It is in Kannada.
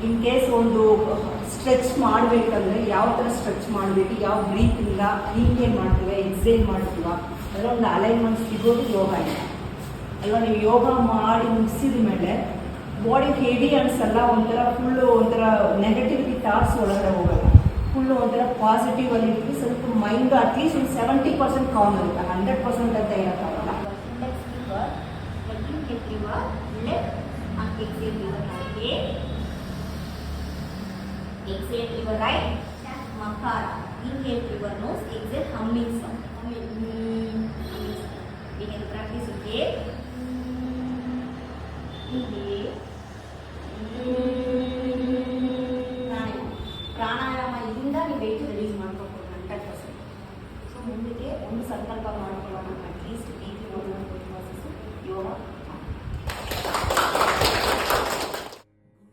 ಇನ್ ಕೇಸ್ ಒಂದು ಸ್ಟ್ರೆಚ್ ಮಾಡಬೇಕಂದ್ರೆ ಯಾವ ಥರ ಸ್ಟ್ರೆಚ್ ಮಾಡಬೇಕು, ಯಾವ ಬ್ರೀತಿಂದ ಇನ್ಹೇಲ್ ಮಾಡ್ತೀವ ಎಕ್ಸೇಲ್ ಮಾಡ್ತೀವ ಅದರ ಒಂದು ಅಲೈನ್ಮೆಂಟ್ ಸಿಗೋದು ಯೋಗ ಇಲ್ಲ ಅಲ್ವಾ. ನೀವು ಯೋಗ ಮಾಡಿ ಮುಗಿಸಿದ ಮೇಲೆ ಬಾಡಿ ಹೆವಿ ಅನ್ಸಲ್ಲ, ಒಂಥರ ಫುಲ್ಲು ಒಂಥರ ನೆಗೆಟಿವಿಟಿ ಥಾಟ್ಸ್ ಒಳಗಡೆ ಹೋಗಲ್ಲ, ಫುಲ್ಲು ಒಂಥರ ಪಾಸಿಟಿವ್ ಅಲ್ಲಿ ಇರ್ತೀವಿ. ಸ್ವಲ್ಪ ಮೈಂಡ್ ಅಟ್ಲೀಸ್ಟ್ ಒಂದು 70% ಕಾಮ್ ಇರುತ್ತೆ, 100% ಅಂತ ಹೇಳೋಕ್ಕಾಗಲ್ಲ. Exhale through your right, makara. Inhale through your nose, exhale humming sound. We can practice again. Inhale.